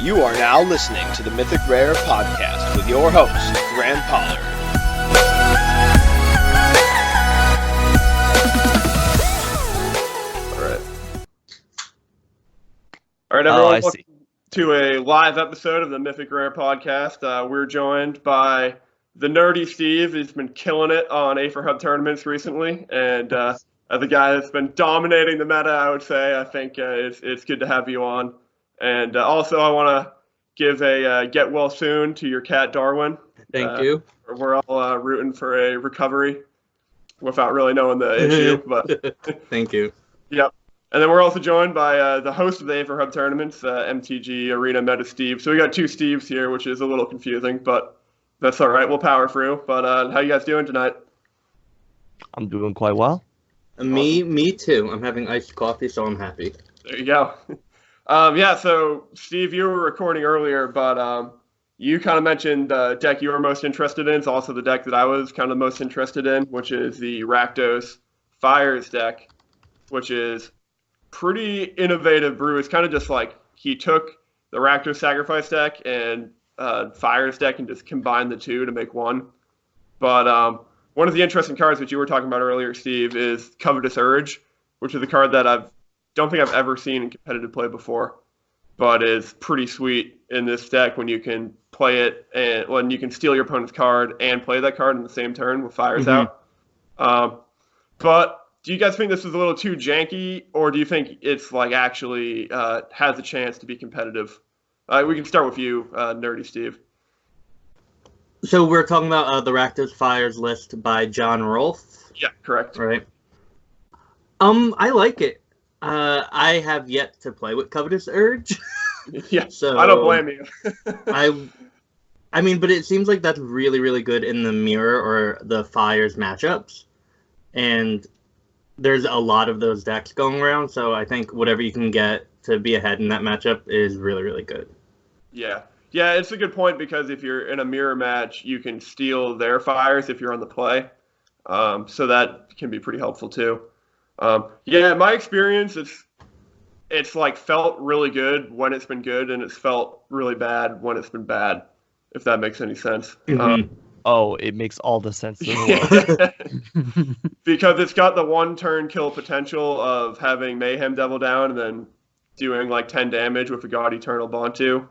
You are now listening to the Mythic Rare Podcast with your host, Grant Pollard. All right, everyone, welcome to a live episode of the Mythic Rare Podcast. We're joined by TheNerdySteve. He's been killing it on Aetherhub tournaments recently, and as a guy that's been dominating the meta, I would say, I think it's good to have you on. And also, I want to give a get well soon to your cat, Darwin. Thank you. We're all rooting for a recovery without really knowing the issue. But Thank you. Yep. And then we're also joined by the host of the Aetherhub tournaments, MTG Arena Meta Steve. So we got two Steves here, which is a little confusing, but that's all right. We'll power through. But how you guys doing tonight? I'm doing quite well. Me too. I'm having iced coffee, so I'm happy. There you go. So Steve, you were recording earlier, but you kind of mentioned the deck you were most interested in. It's also the deck that I was kind of most interested in, which is the Rakdos Fires deck, which is pretty innovative brew. It's kind of just like he took the Rakdos Sacrifice deck and Fires deck and just combined the two to make one. But one of the interesting cards that you were talking about earlier, Steve, is Covetous Urge, which is a card that don't think I've ever seen in competitive play before, but is pretty sweet in this deck when you can play it and when you can steal your opponent's card and play that card in the same turn with Fires out. But do you guys think this is a little too janky, or do you think it's like actually has a chance to be competitive? We can start with you, TheNerdySteve. So we're talking about the Rakdos Fires list by John Rolfe. Yeah, correct. Right. I like it. I have yet to play with Covetous Urge. Yeah, so I don't blame you. I mean, but it seems like that's really, really good in the Mirror or the Fires matchups. And there's a lot of those decks going around, so I think whatever you can get to be ahead in that matchup is really, really good. Yeah, it's a good point because if you're in a mirror match, you can steal their Fires if you're on the play. So that can be pretty helpful too. My experience, it's like felt really good when it's been good, and it's felt really bad when it's been bad, if that makes any sense. It makes all the sense in the world. Because it's got the one-turn kill potential of having Mayhem Devil down and then doing like 10 damage with a God Eternal Bontu.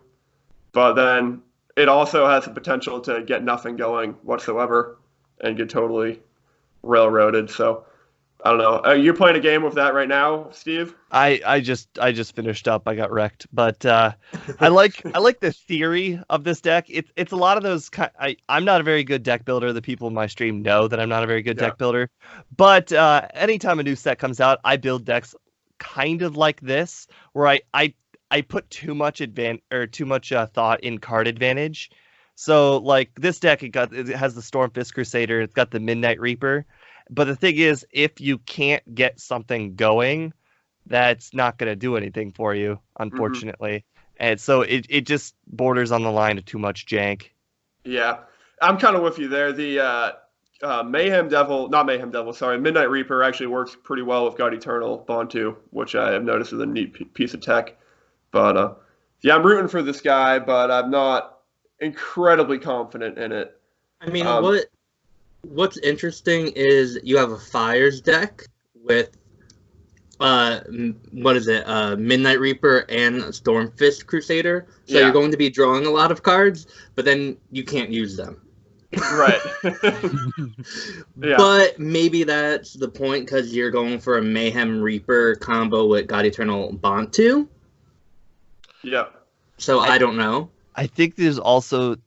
But then it also has the potential to get nothing going whatsoever and get totally railroaded. So I don't know. You're playing a game with that right now, Steve? I just finished up. I got wrecked, but I like the theory of this deck. It's a lot of those. I'm not a very good deck builder. The people in my stream know that I'm not a very good deck builder. But anytime a new set comes out, I build decks kind of like this, where I put too much thought in card advantage. So like this deck, it has the Stormfist Crusader. It's got the Midnight Reaper. But the thing is, if you can't get something going, that's not going to do anything for you, unfortunately. And so it just borders on the line of too much jank. Yeah, I'm kind of with you there. The Midnight Reaper actually works pretty well with God Eternal Bontu, which I have noticed is a neat piece of tech. But I'm rooting for this guy, but I'm not incredibly confident in it. I mean, What's interesting is you have a Fires deck with Midnight Reaper and Stormfist Crusader. So you're going to be drawing a lot of cards, but then you can't use them. Right. But maybe that's the point because you're going for a Mayhem Reaper combo with God Eternal Bontu. Yeah. So I don't know. I think there's also,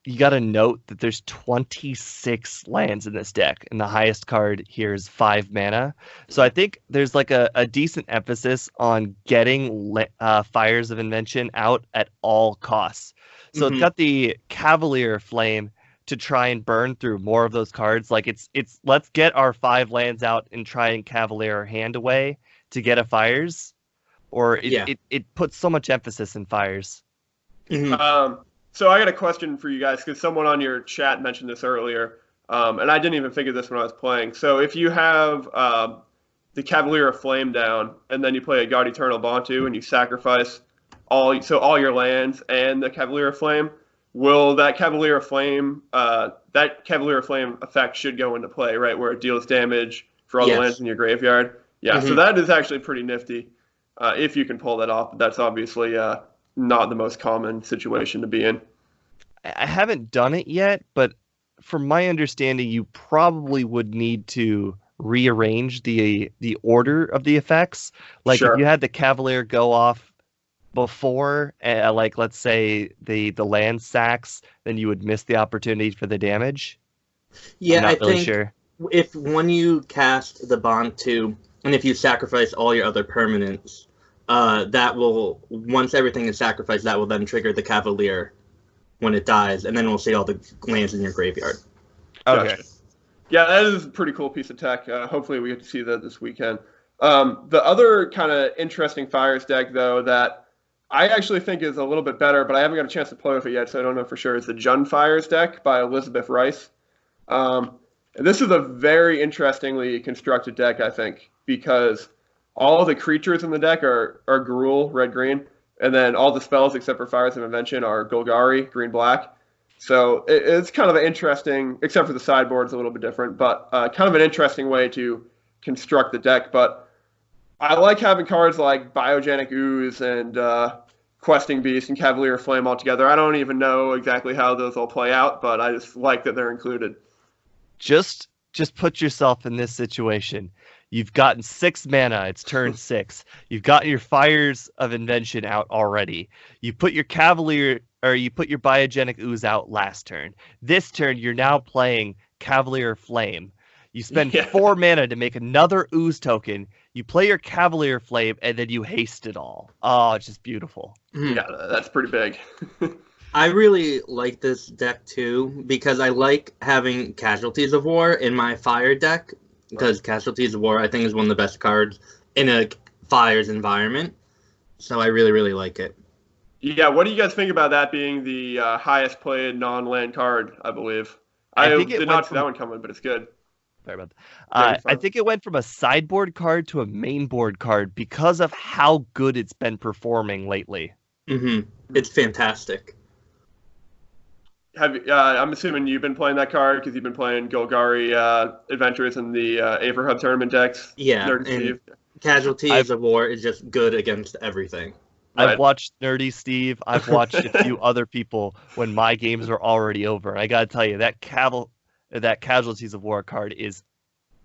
you got to note that there's 26 lands in this deck, and the highest card here is 5 mana. So I think there's like a decent emphasis on getting Fires of Invention out at all costs. So it's got the Cavalier Flame to try and burn through more of those cards. Like it's let's get our 5 lands out and try and Cavalier our hand away to get a Fires. Or it puts so much emphasis in Fires. So I got a question for you guys, because someone on your chat mentioned this earlier, and I didn't even figure this when I was playing. So if you have the Cavalier of Flame down, and then you play a God Eternal Bontu, and you sacrifice all your lands and the Cavalier of Flame, will that Cavalier of Flame effect should go into play, right, where it deals damage for all the lands in your graveyard. Yeah, so that is actually pretty nifty if you can pull that off. But that's obviously not the most common situation to be in. I haven't done it yet, but from my understanding, you probably would need to rearrange the order of the effects. Like if you had the Cavalier go off before, like let's say the land sacks, then you would miss the opportunity for the damage. Yeah, I'm not really think sure. If when you cast the Bond 2, and if you sacrifice all your other permanents, that will, once everything is sacrificed, that will then trigger the Cavalier when it dies, and then we'll see all the lands in your graveyard. Okay. Gotcha. Yeah, that is a pretty cool piece of tech. Hopefully we get to see that this weekend. The other kind of interesting Fires deck, though, that I actually think is a little bit better, but I haven't got a chance to play with it yet, so I don't know for sure, is the Jun Fires deck by Elizabeth Rice. This is a very interestingly constructed deck, I think, because all of the creatures in the deck are Gruul, red-green, and then all the spells except for Fires of Invention are Golgari, green-black. So it's kind of an interesting, except for the sideboard, it's a little bit different, but kind of an interesting way to construct the deck. But I like having cards like Biogenic Ooze and Questing Beast and Cavalier Flame all together. I don't even know exactly how those all play out, but I just like that they're included. Just put yourself in this situation. You've gotten 6 mana. It's turn 6. You've gotten your Fires of Invention out already. You put your Cavalier, or you put your Biogenic Ooze out last turn. This turn, you're now playing Cavalier Flame. You spend 4 mana to make another Ooze token. You play your Cavalier Flame, and then you haste it all. Oh, it's just beautiful. Yeah, that's pretty big. I really like this deck too, because I like having Casualties of War in my Fire deck, because Casualties of War, I think, is one of the best cards in a Fires environment. So I really, really like it. Yeah, what do you guys think about that being the highest played non-land card, I believe? I did not see that one coming, but it's good. Sorry about that. I think it went from a sideboard card to a main board card because of how good it's been performing lately. It's fantastic. I'm assuming you've been playing that card because you've been playing Golgari Adventures in the Aetherhub tournament decks. Yeah, and Casualties of War is just good against everything. I've watched NerdySteve. I've watched a few other people when my games are already over. I gotta tell you, that Casualties of War card is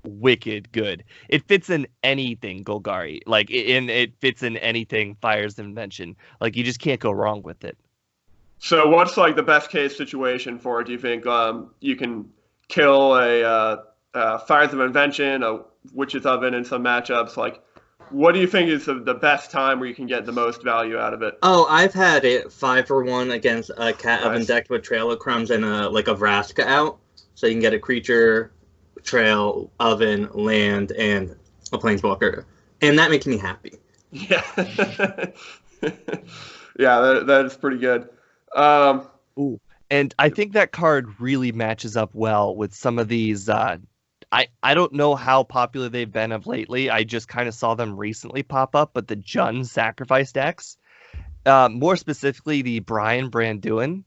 wicked good. It fits in anything Golgari. It fits in anything Fires of Invention. Like, you just can't go wrong with it. So what's like the best case situation for it? Do you think you can kill a Fires of Invention, a Witch's Oven in some matchups? Like, what do you think is the best time where you can get the most value out of it? Oh, I've had it 5-for-1 against a Cat Oven deck with Trail of Crumbs and a Vraska out. So you can get a creature, Trail, Oven, land, and a Planeswalker. And that makes me happy. Yeah. Yeah, that is pretty good. Ooh, and I think that card really matches up well with some of these. I don't know how popular they've been of lately. I just kind of saw them recently pop up, but the Jun Sacrifice decks, more specifically the Brian Branduin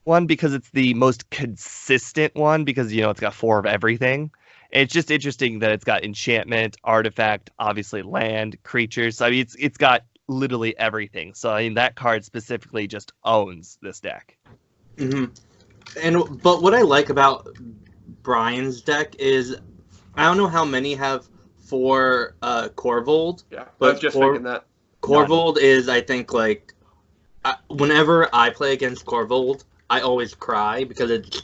one, because it's the most consistent one, because it's got 4 of everything. It's just interesting that it's got enchantment, artifact, obviously land, creatures. I mean, it's got literally everything. So I mean, that card specifically just owns this deck. But what I like about Brian's deck is, I don't know how many have 4 Corvold. Yeah, but I was just thinking that. Corvold is, I think, whenever I play against Corvold, I always cry because it's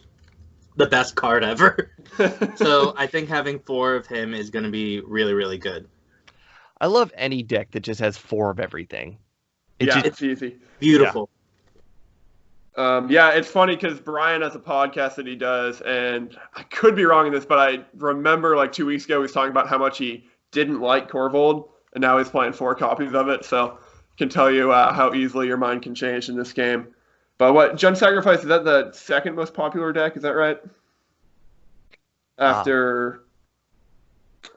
the best card ever. So I think having 4 of him is going to be really, really good. I love any deck that just has 4 of everything. It's easy. Beautiful. Yeah, it's funny because Brian has a podcast that he does, and I could be wrong in this, but I remember 2 weeks ago he was talking about how much he didn't like Corvold, and now he's playing 4 copies of it, so I can tell you how easily your mind can change in this game. But Jun Sacrifice, is that the second most popular deck? Is that right? After,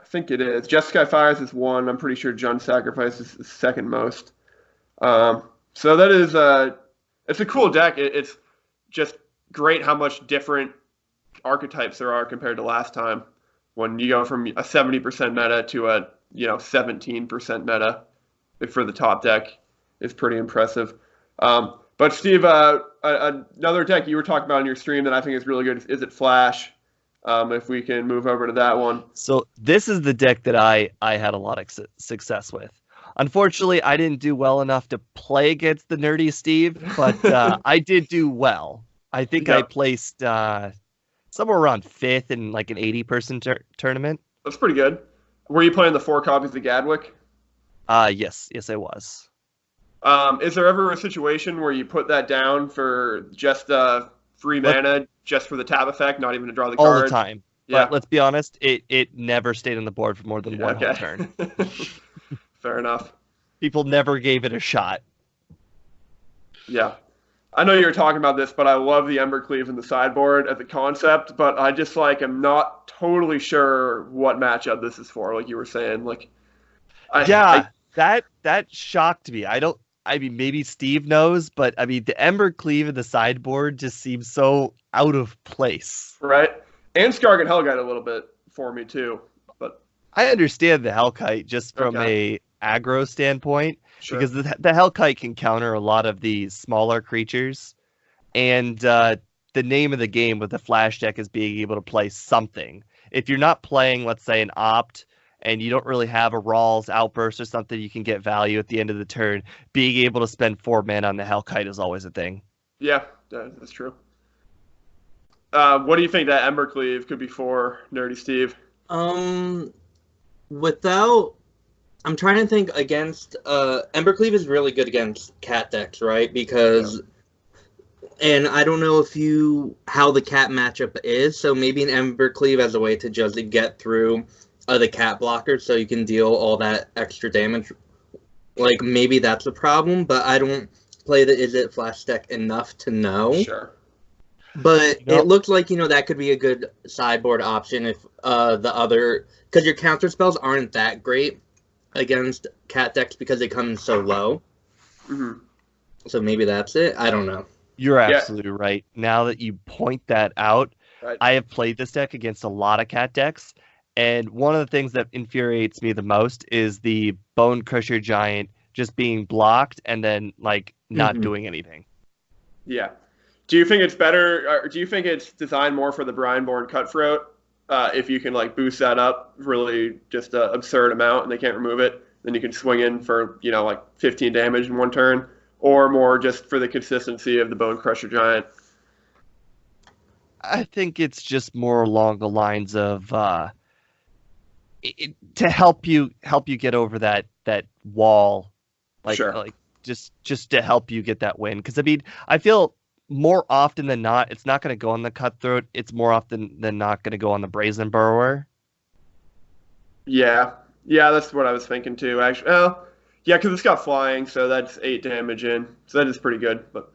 I think it is. Jeskai Fires is 1. I'm pretty sure Jun Sacrifice is the second most. So that is it's a cool deck. It's just great how much different archetypes there are compared to last time when you go from a 70% meta to a 17% meta for the top deck is pretty impressive. But Steve, another deck you were talking about in your stream that I think is really good is it Flash. If we can move over to that one. So this is the deck that I had a lot of success with. Unfortunately, I didn't do well enough to play against the NerdySteve, but I did do well. I think I placed somewhere around 5th in like an 80-person tournament. That's pretty good. Were you playing the 4 copies of Gadwick? Yes, I was. Is there ever a situation where you put that down for just free mana, just for the tab effect, not even to draw the card? All the time. Yeah. But let's be honest, it never stayed on the board for more than one whole turn. Fair enough. People never gave it a shot. Yeah. I know you were talking about this, but I love the Embercleave in the sideboard as a concept, but I just am not totally sure what matchup this is for, like you were saying. That shocked me. I mean, maybe Steve knows, but I mean, the Embercleave in the sideboard just seems so out of place. Right. And Skargan Hellguide a little bit for me too. But I understand the Hellkite just from a aggro standpoint, because the Hellkite can counter a lot of the smaller creatures, and the name of the game with the Flash deck is being able to play something. If you're not playing, let's say, an Opt, and you don't really have a Rawls Outburst or something, you can get value at the end of the turn. Being able to spend 4 mana on the Hellkite is always a thing. Yeah, that's true. What do you think that Embercleave could be for, NerdySteve? I'm trying to think against Embercleave is really good against cat decks, right? Because and I don't know how the cat matchup is, so maybe an Embercleave as a way to just get through the cat blockers so you can deal all that extra damage. Like, maybe that's a problem, but I don't play the Izzet Flash deck enough to know. Sure. But it looks like, that could be a good sideboard option if the other... Because your counter spells aren't that great against cat decks because they come in so low. Mm-hmm. So maybe that's it? I don't know. You're absolutely right. Now that you point that out, I have played this deck against a lot of cat decks, and one of the things that infuriates me the most is the Bone Crusher Giant just being blocked and then, not doing anything. Yeah. Do you think it's better, or do you think it's designed more for the Brineborn Cutthroat? If you can, boost that up really just an absurd amount and they can't remove it, then you can swing in for, 15 damage in one turn, or more just for the consistency of the Bone Crusher Giant? I think it's just more along the lines of to help you get over that wall, just to help you get that win. Because I feel more often than not, it's not going to go on the Cutthroat. It's more often than not going to go on the Brazen Burrower. Yeah, that's what I was thinking too. Actually, because it's got flying, so that's 8 damage in, so that is pretty good. But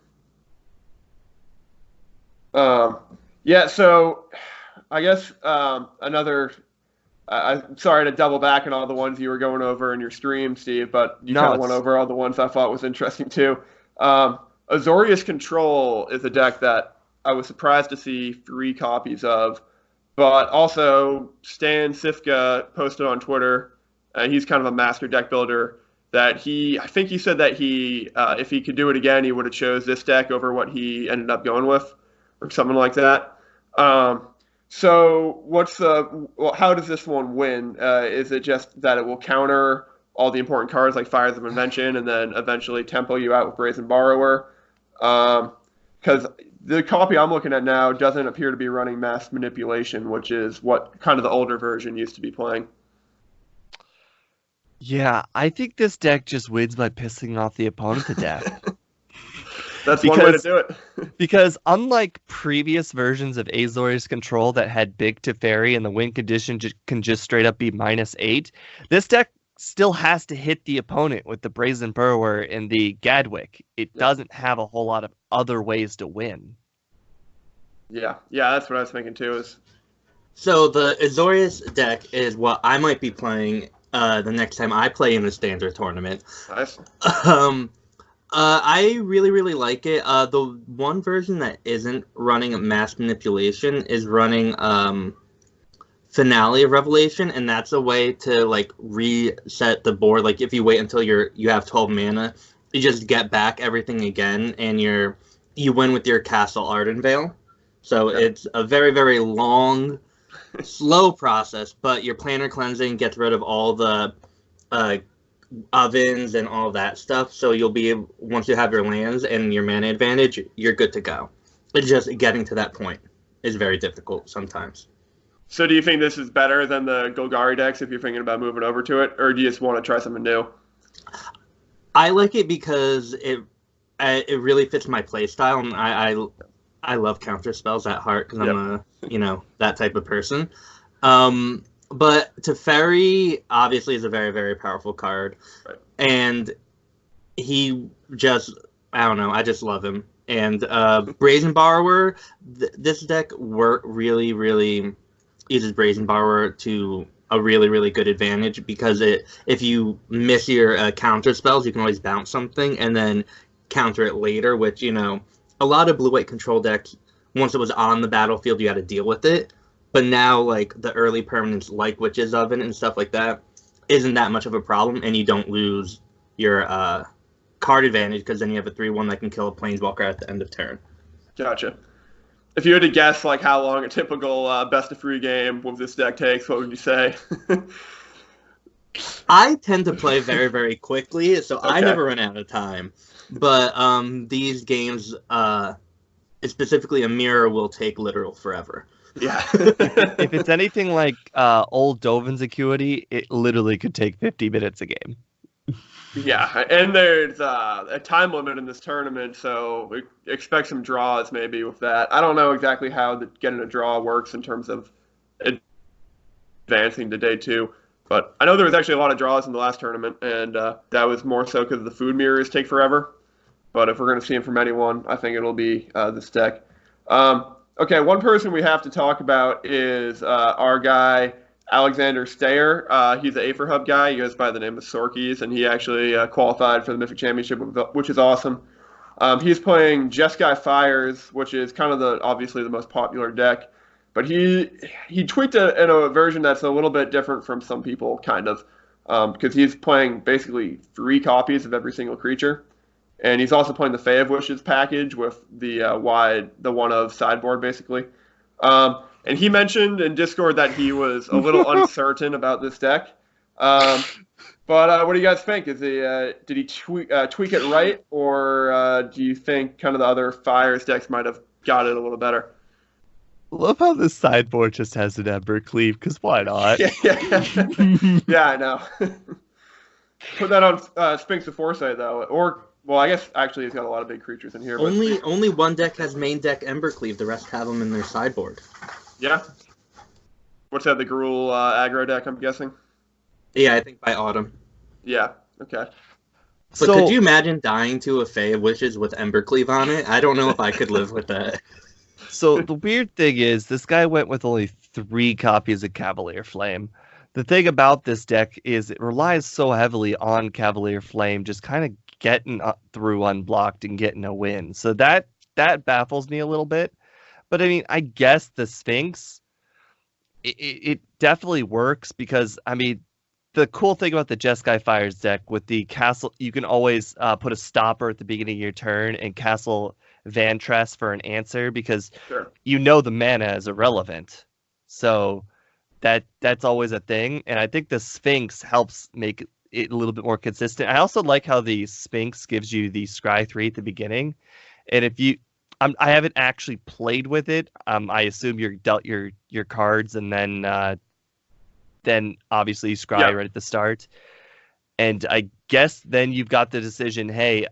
so I guess another. I'm sorry to double back on all the ones you were going over in your stream, Steve, but you kind of went over all the ones I thought was interesting too. Azorius Control is a deck that I was surprised to see 3 copies of, but also Stan Sifka posted on Twitter, and he's kind of a master deck builder, that I think he said that if he could do it again, he would have chose this deck over what he ended up going with, or something like that. So how does this one win? Is it just that it will counter all the important cards like Fires of Invention and then eventually tempo you out with Brazen Borrower? Because the copy I'm looking at now doesn't appear to be running Mass Manipulation, which is what kind of the older version used to be playing. Yeah, I think this deck just wins by pissing off the opponent to death. That's one way to do it. Because unlike previous versions of Azorius Control that had big Teferi and the win condition can just straight up be -8, this deck still has to hit the opponent with the Brazen Burrower and the Gadwick. It doesn't have a whole lot of other ways to win. Yeah, that's what I was thinking too. So the Azorius deck is what I might be playing the next time I play in the Standard Tournament. Nice. I really, really like it. The one version that isn't running mass manipulation is running Finale of Revelation, and that's a way to like reset the board. Like if you wait until you have 12 mana, you just get back everything again, and you win with your Castle Ardenvale. So it's a very, very long, slow process, but your Planar Cleansing gets rid of all the ovens and all that stuff. So you'll be once you have your lands and your mana advantage, you're good to go. It's just getting to that point is very difficult sometimes. So do you think this is better than the Golgari decks if you're thinking about moving over to it, or do you just want to try something new? I like it because it really fits my playstyle, and I love counter spells at heart because I'm that type of person. But Teferi obviously is a very, very powerful card, right. And he just I just love him. And Brazen Borrower, this deck really, really uses Brazen Borrower to a really, really good advantage because if you miss your counter spells, you can always bounce something and then counter it later, which, a lot of blue-white control decks, once it was on the battlefield, you had to deal with it. But now, like, the early permanents like Witch's Oven and stuff like that isn't that much of a problem, and you don't lose your card advantage because then you have a 3/1 that can kill a Planeswalker at the end of turn. Gotcha. If you had to guess, like, how long a typical best-of-3 game with this deck takes, what would you say? I tend to play very, very quickly, so Okay. I never run out of time. But these games, specifically a mirror, will take literal forever. Yeah. If it's anything like old Dovin's Acuity, it literally could take 50 minutes a game. Yeah, and there's a time limit in this tournament, so we expect some draws maybe with that. I don't know exactly how getting a draw works in terms of advancing to day 2, but I know there was actually a lot of draws in the last tournament, and that was more so because the food mirrors take forever. But if we're going to see them from anyone, I think it'll be this deck. Okay, one person we have to talk about is our guy, Alexander Stayer. He's an Aetherhub guy. He goes by the name of Sorkis, and he actually qualified for the Mythic Championship, which is awesome. He's playing Jeskai Fires, which is kind of obviously the most popular deck. But he tweaked it in a version that's a little bit different from some people, kind of, because he's playing basically 3 copies of every single creature. And he's also playing the Fae of Wishes package with the one of sideboard, basically. And he mentioned in Discord that he was a little uncertain about this deck. But what do you guys think? Did he tweak it right, or do you think kind of the other Fires decks might have got it a little better? Love how this sideboard just has an Ember Cleave, because why not? Yeah, I know. Put that on Sphinx of Foresight, though. Or, well, I guess actually he's got a lot of big creatures in here. But... Only one deck has main deck Ember Cleave. The rest have them in their sideboard. Yeah. What's that, the Gruul aggro deck, I'm guessing? Yeah, I think by autumn. Yeah, okay. But could you imagine dying to a Fae of Wishes with Ember Cleave on it? I don't know if I could live with that. So the weird thing is, this guy went with only 3 copies of Cavalier Flame. The thing about this deck is it relies so heavily on Cavalier Flame, just kind of getting through unblocked and getting a win. So that baffles me a little bit. But I mean, I guess the Sphinx, it definitely works because, I mean, the cool thing about the Jeskai Fires deck with the castle, you can always put a stopper at the beginning of your turn and castle Vantress for an answer because you know the mana is irrelevant. So that's always a thing. And I think the Sphinx helps make it a little bit more consistent. I also like how the Sphinx gives you the Scry 3 at the beginning. And if you... I haven't actually played with it. I assume you're dealt your cards and then obviously you scry right at the start. And I guess then you've got the decision, hey,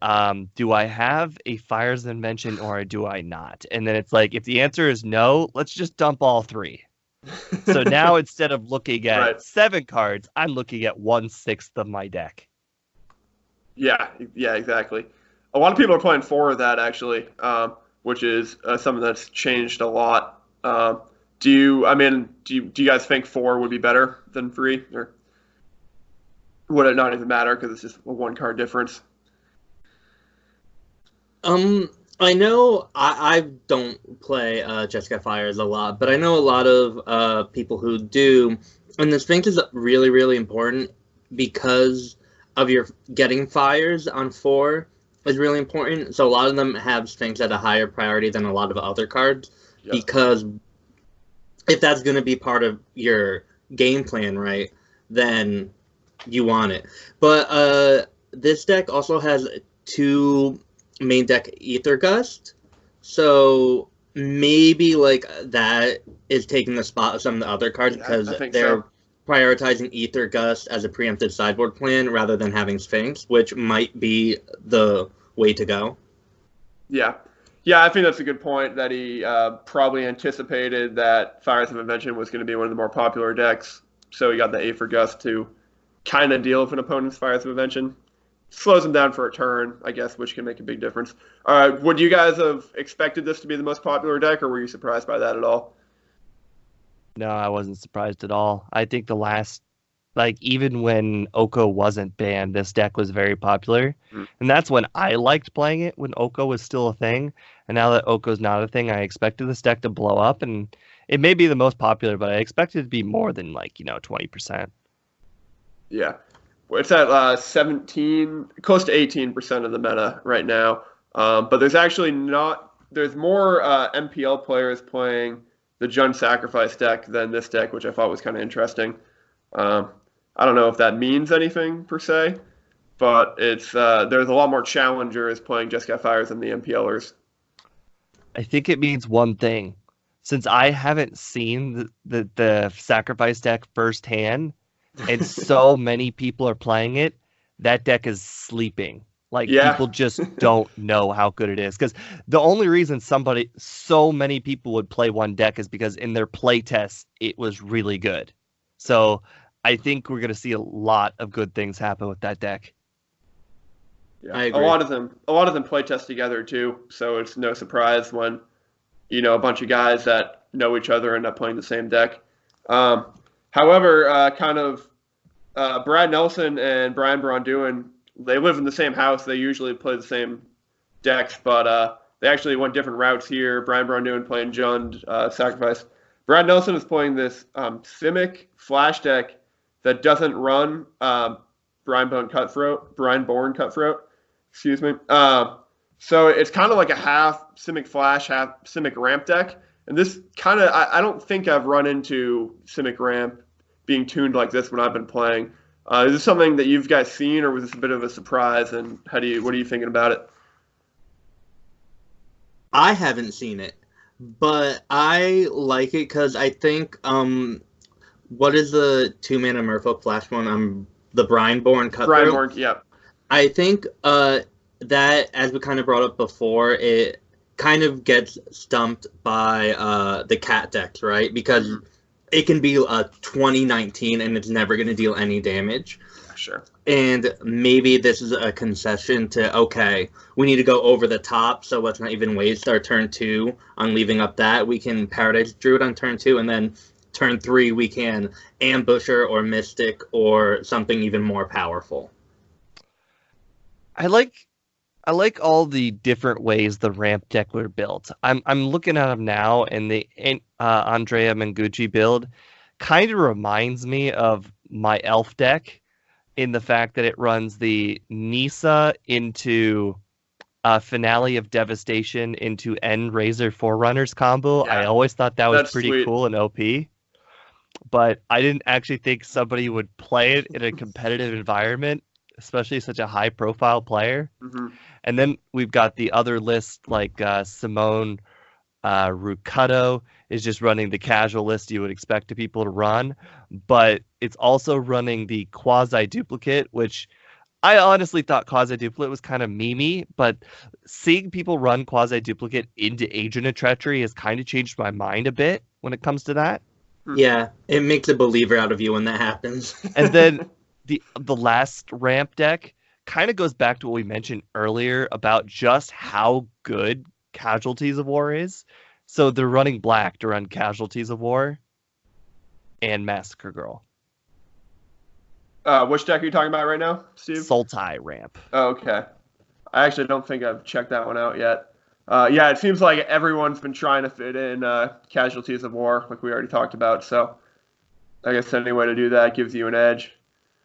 do I have a Fire's Invention or do I not? And then it's like, if the answer is no, let's just dump all 3. So now instead of looking at 7 cards, I'm looking at 1/6 of my deck. Yeah, exactly. A lot of people are playing 4 of that, actually. Which is something that's changed a lot. Do you guys think 4 would be better than 3, or would it not even matter because it's just a 1 card difference? I know I don't play Jeskai Fires a lot, but I know a lot of people who do, and the Sphinx is really, really important because of your getting fires on 4 is really important. So a lot of them have Sphinx at a higher priority than a lot of other cards because if that's going to be part of your game plan, right, then you want it. But this deck also has 2 main deck Ether Gust, so maybe like that is taking the spot of some of the other cards because they're prioritizing Ether Gust as a preemptive sideboard plan rather than having Sphinx, which might be the way to go. Yeah, I think that's a good point, that he probably anticipated that Fires of Invention was going to be one of the more popular decks, so he got the Aether Gust to kind of deal with an opponent's Fires of Invention. Slows him down for a turn, I guess, which can make a big difference. Would you guys have expected this to be the most popular deck, or were you surprised by that at all? No, I wasn't surprised at all. I think the last, even when Oko wasn't banned, this deck was very popular. And that's when I liked playing it, when Oko was still a thing. And now that Oko's not a thing, I expected this deck to blow up. And it may be the most popular, but I expected it to be more than, 20%. Yeah. It's at 17, close to 18% of the meta right now. But there's actually there's more MPL players playing the Jund Sacrifice deck than this deck, which I thought was kind of interesting. I don't know if that means anything per se, but it's there's a lot more challengers playing Jeskai Fires than the MPLers. I think it means one thing. Since I haven't seen the Sacrifice deck firsthand, and so many people are playing it, that deck is sleeping. People just don't know how good it is. Because the only reason so many people would play one deck is because in their play test, it was really good. So I think we're going to see a lot of good things happen with that deck. Yeah, I agree. A lot of them play test together too. So it's no surprise when, a bunch of guys that know each other end up playing the same deck. However, Brad Nelson and Brian Braunduin, they live in the same house. They usually play the same decks, but they actually went different routes here. Brian Braunduin playing Jund Sacrifice. Brad Nelson is playing this Simic Flash deck that doesn't run Brineborn Cutthroat. Excuse me. So it's kind of like a half Simic Flash, half Simic Ramp deck. And this kind of, I don't think I've run into Simic Ramp being tuned like this when I've been playing. Is this something that you've guys seen, or was this a bit of a surprise? And what are you thinking about it? I haven't seen it, but I like it because I think what is the 2-mana Merfolk Flash one? The Brineborn Cutthroat. Brineborn, yep. I think that, as we kind of brought up before, it kind of gets stumped by the cat decks, right? Because it can be a 2019 and it's never going to deal any damage. Yeah, sure. And maybe this is a concession to, okay, we need to go over the top, so let's not even waste our turn 2 on leaving up that. We can Paradise Druid on turn 2, and then turn 3 we can Ambusher or Mystic or something even more powerful. I like all the different ways the ramp deck were built. I'm looking at them now, and the Andrea Mengucci build kind of reminds me of my elf deck in the fact that it runs the Nisa into Finale of Devastation into End Razor Forerunners combo. Yeah, I always thought that was pretty sweet. Cool and OP. But I didn't actually think somebody would play it in a competitive environment, especially such a high-profile player. Mm-hmm. And then we've got the other list, like Simone Rucutto is just running the casual list you would expect people to run. But it's also running the quasi-duplicate, which I honestly thought quasi-duplicate was kind of memey. But seeing people run quasi-duplicate into Agent of Treachery has kind of changed my mind a bit when it comes to that. Yeah, it makes a believer out of you when that happens. And then the last ramp deck kind of goes back to what we mentioned earlier about just how good Casualties of War is. So they're running black to run Casualties of War and Massacre Girl. Which deck are you talking about right now, Steve? Sultai ramp. Oh, okay. I actually don't think I've checked that one out yet. Yeah, it seems like everyone's been trying to fit in Casualties of War, like we already talked about. So I guess any way to do that gives you an edge.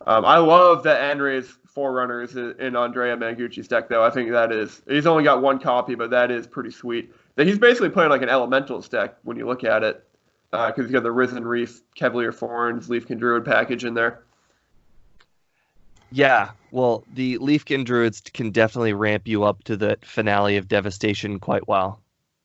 I love that Andre's Forerunners in Andrea Mangucci's deck, though. I think that is, he's only got one copy, but that is pretty sweet. That he's basically playing like an Elementals deck when you look at it, because he's got the Risen Reef, Cavalier Thorns, Leafkin Druid package in there. Yeah, well, the Leafkin Druids can definitely ramp you up to the finale of Devastation quite well.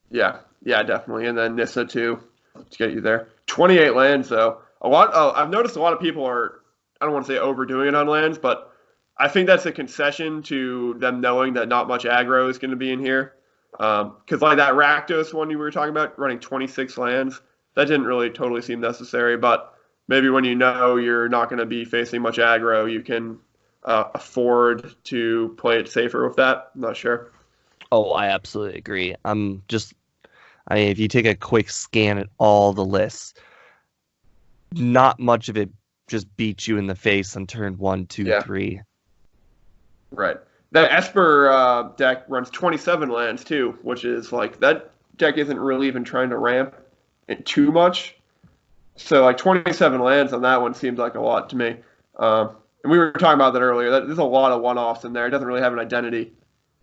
Yeah, definitely. And then Nissa, too, to get you there. 28 lands, though. I've noticed a lot of people are, I don't want to say overdoing it on lands, but I think that's a concession to them knowing that not much aggro is going to be in here. Because like that Rakdos one you were talking about, running 26 lands, that didn't really totally seem necessary. But maybe when you know you're not going to be facing much aggro, you can afford to play it safer with that. I'm not sure. Oh, I absolutely agree. If you take a quick scan at all the lists, not much of it just beats you in the face on turn 1, 2, 3. Right. That Esper deck runs 27 lands too, which is like, that deck isn't really even trying to ramp it too much. So like 27 lands on that one seems like a lot to me. And we were talking about that earlier. There's a lot of one-offs in there. It doesn't really have an identity.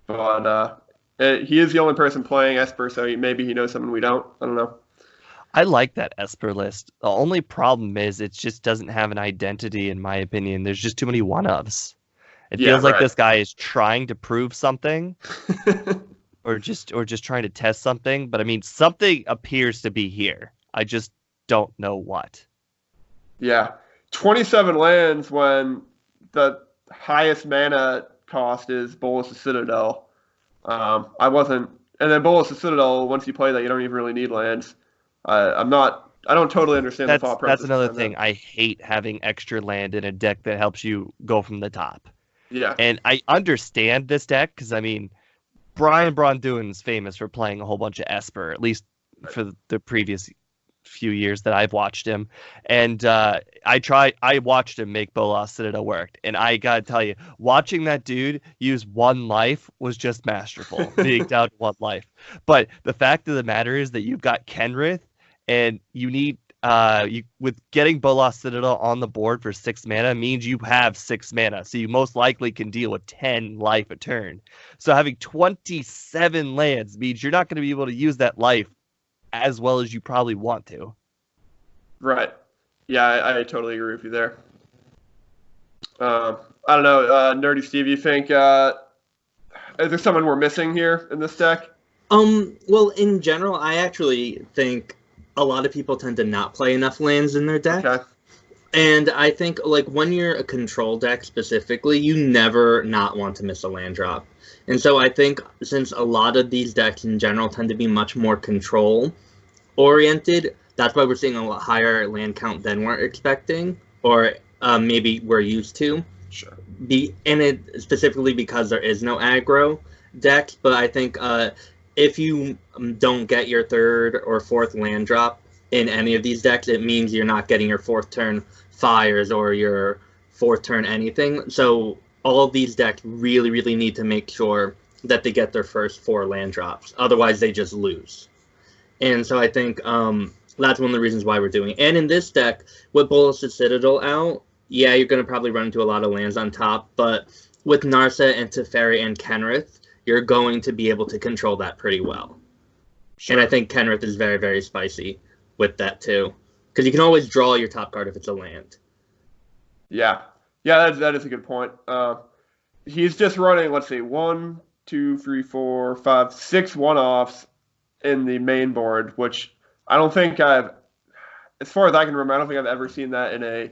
But he is the only person playing Esper, so maybe he knows something we don't. I don't know. I like that Esper list. The only problem is it just doesn't have an identity, in my opinion. There's just too many one-ofs. It feels like this guy is trying to prove something, or just trying to test something. But I mean, something appears to be here. I just don't know what. Yeah. 27 lands when the highest mana cost is Bolas' Citadel. And then Bolas' Citadel, once you play that, you don't even really need lands. I don't totally understand the thought process. That's another thing. I hate having extra land in a deck that helps you go from the top. Yeah. And I understand this deck because, I mean, Brian Braun-Duin's famous for playing a whole bunch of Esper, at least for the previous few years that I've watched him. And I watched him make Bolas Citadel work. And I gotta tell you, watching that dude use 1 life was just masterful, being down to 1 life. But the fact of the matter is that you've got Kenrith, and you need with getting Bolas Citadel on the board for 6 mana means you have 6 mana, so you most likely can deal with 10 life a turn. So having 27 lands means you're not going to be able to use that life as well as you probably want to. Right. Yeah, I totally agree with you there. I don't know, NerdySteve, you think is there someone we're missing here in this deck? Well, in general, I actually think a lot of people tend to not play enough lands in their deck. Okay. And I think, like, when you're a control deck specifically, you never not want to miss a land drop. And so I think since a lot of these decks in general tend to be much more control-oriented, that's why we're seeing a lot higher land count than we're expecting, or maybe we're used to. Sure. And it specifically because there is no aggro decks, but I think if you don't get your 3rd or 4th land drop in any of these decks, it means you're not getting your 4th turn fires or your 4th turn anything. So all of these decks really, really need to make sure that they get their first 4 land drops. Otherwise, they just lose. And so I think that's one of the reasons why we're doing it. And in this deck, with Bolas' Citadel out, yeah, you're going to probably run into a lot of lands on top. But with Narset and Teferi and Kenrith, you're going to be able to control that pretty well. Sure. And I think Kenrith is very, very spicy with that too. Because you can always draw your top card if it's a land. Yeah. Yeah, that is a good point. He's just running, let's see, 1, 2, 3, 4, 5, 6 one-offs in the main board, which I don't think as far as I can remember, I don't think I've ever seen that in a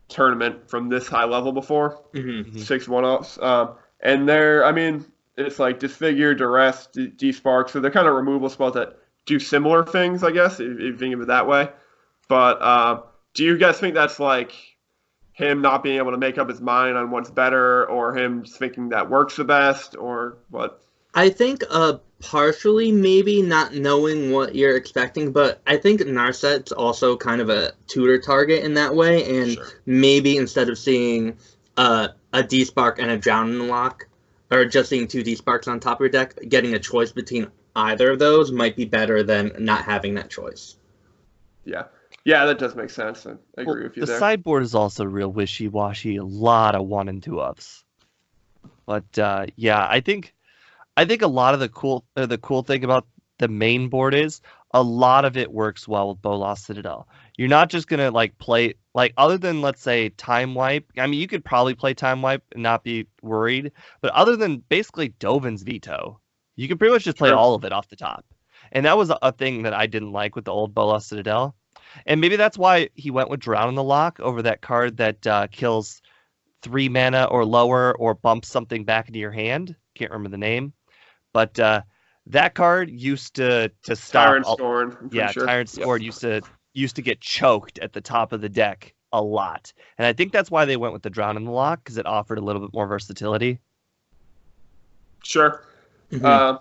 tournament from this high level before. Mm-hmm. 6 one-offs. And it's like Disfigure, Duress, Despark, so they're kind of removal spells that do similar things, I guess, if you think of it that way. But do you guys think that's like him not being able to make up his mind on what's better, or him just thinking that works the best, or what? I think partially maybe not knowing what you're expecting, but I think Narset's also kind of a tutor target in that way, and maybe instead of seeing a Despark and a Drowning Lock, or just seeing 2D sparks on top of your deck, getting a choice between either of those might be better than not having that choice. Yeah. Yeah, that does make sense. I agree with you the there. sideboard is also real wishy-washy. A lot of 1 and 2 ups. But yeah, I think a lot of the cool thing about the main board is a lot of it works well with Bolas Citadel. You're not just gonna like play like other than let's say Time Wipe. I mean, you could probably play Time Wipe and not be worried. But other than basically Dovin's Veto, you can pretty much just play Sure. all of it off the top. And that was a thing that I didn't like with the old Bolas Citadel. And maybe that's why he went with Drown in the Lock over that card that kills 3 mana or lower or bumps something back into your hand. Can't remember the name. But that card used to stop. Tyrant Scorn. I'm pretty sure. Tyrant Scorn used to get choked at the top of the deck a lot. And I think that's why they went with the Drown in the Lock, because it offered a little bit more versatility. Sure. Mhm.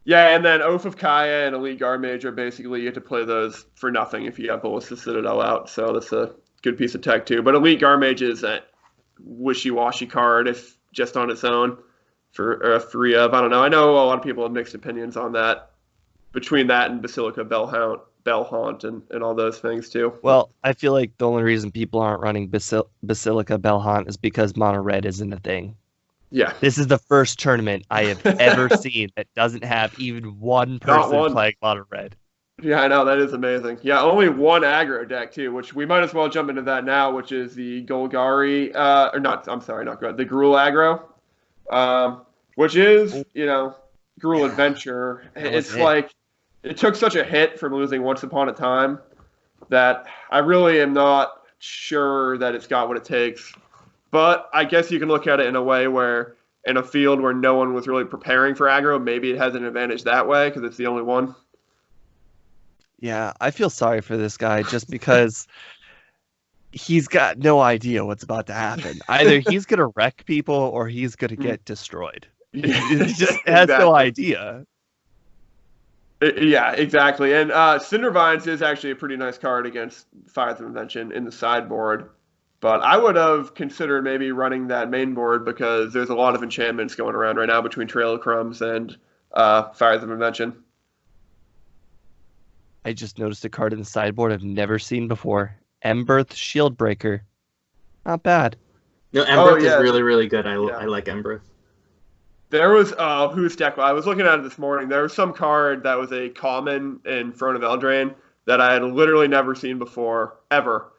Yeah, and then Oath of Kaya and Elite Guard Mage are basically, you have to play those for nothing if you have Bolas Citadel out, so that's a good piece of tech too. But Elite Guard Mage is a wishy-washy card if just on its own for a 3 of. I don't know. I know a lot of people have mixed opinions on that, between that and Basilica Bellhaunt and all those things too. Well, I feel like the only reason people aren't running Basilica Bellhaunt is because Mono Red isn't a thing. Yeah. This is the first tournament I have ever seen that doesn't have even one person playing Mono Red. Yeah, I know. That is amazing. Yeah, only one aggro deck, too, which we might as well jump into that now, which is the Golgari, the Gruul aggro, which is, Gruul Adventure. It's like, it took such a hit from losing Once Upon a Time that I really am not sure that it's got what it takes. But I guess you can look at it in a way where, in a field where no one was really preparing for aggro, maybe it has an advantage that way because it's the only one. Yeah, I feel sorry for this guy just because he's got no idea what's about to happen. Either he's going to wreck people or he's going to get destroyed. He just has no idea. Yeah, exactly. And Cindervines is actually a pretty nice card against Fires of Invention in the sideboard. But I would have considered maybe running that main board because there's a lot of enchantments going around right now between Trail of Crumbs and Fires of Invention. I just noticed a card in the sideboard I've never seen before. Emberth Shieldbreaker. Not bad. No, Emberth is really, really good. I like Emberth. There was whose deck? I was looking at it this morning. There was some card that was a common in Throne of Eldraine that I had literally never seen before, ever.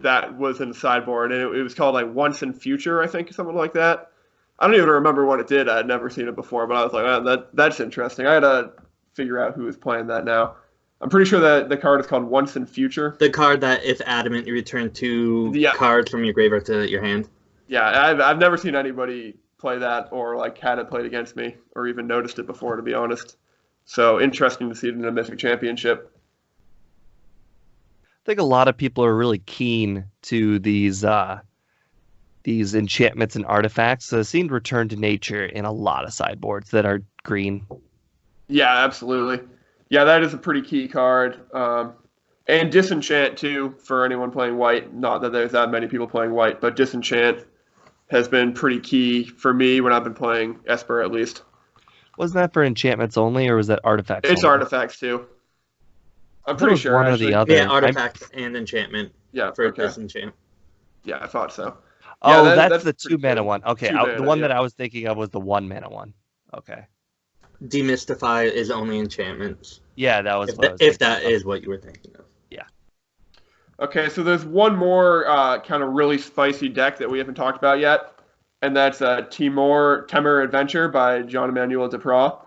That was in the sideboard, and it was called like Once in Future, I think, something like that. I don't even remember what it did. I had never seen it before, but I was like, oh, that's interesting. I had to figure out who was playing that now. I'm pretty sure that the card is called Once in Future. The card that, if adamant, you return 2 cards from your graveyard to your hand. Yeah, I've never seen anybody play that or like had it played against me or even noticed it before, to be honest. So interesting to see it in a Mythic Championship. I think a lot of people are really keen to these enchantments and artifacts. So it seemed Return to Nature in a lot of sideboards that are green. Yeah, absolutely. Yeah, that is a pretty key card. And Disenchant, too, for anyone playing white. Not that there's that many people playing white, but Disenchant has been pretty key for me when I've been playing Esper, at least. Wasn't that for enchantments only, or was that artifacts It's only? artifacts, too. I'm pretty sure, one actually. or the other. Yeah, artifacts and enchantment. Yeah, for okay. Disenchant. Yeah, I thought so. Oh, Yeah, that's the pretty 2-mana cool. one. Okay, 2 mana, the one that I was thinking of was the 1-mana one. Okay. Demystify is only enchantments. Yeah, that was If that is what you were thinking of. Yeah. Okay, so there's one more kind of really spicy deck that we haven't talked about yet, and that's Temur Adventure by John Emmanuel Depras.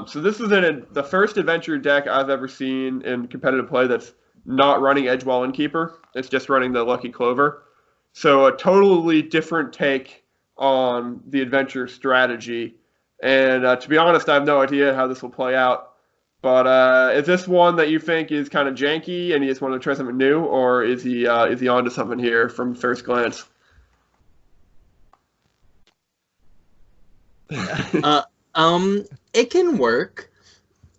So this is the first adventure deck I've ever seen in competitive play that's not running Edgewall Innkeeper. It's just running the Lucky Clover. So a totally different take on the adventure strategy. And to be honest, I have no idea how this will play out. But is this one that you think is kind of janky and you just want to try something new, or is he onto something here from first glance? It can work.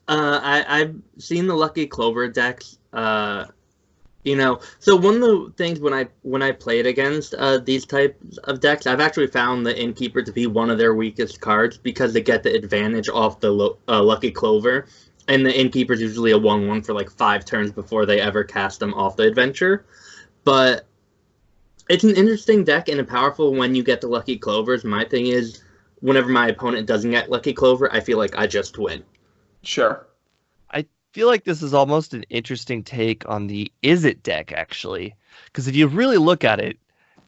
I've seen the Lucky Clover decks So one of the things when I played against these types of decks, I've actually found the Innkeeper to be one of their weakest cards because they get the advantage off the Lucky Clover, and the Innkeeper's usually a 1/1 for like 5 turns before they ever cast them off the adventure. But it's an interesting deck and a powerful when you get the Lucky Clovers. My thing is, whenever my opponent doesn't get Lucky Clover, I feel like I just win. Sure. I feel like this is almost an interesting take on the Is It deck, actually. Because if you really look at it,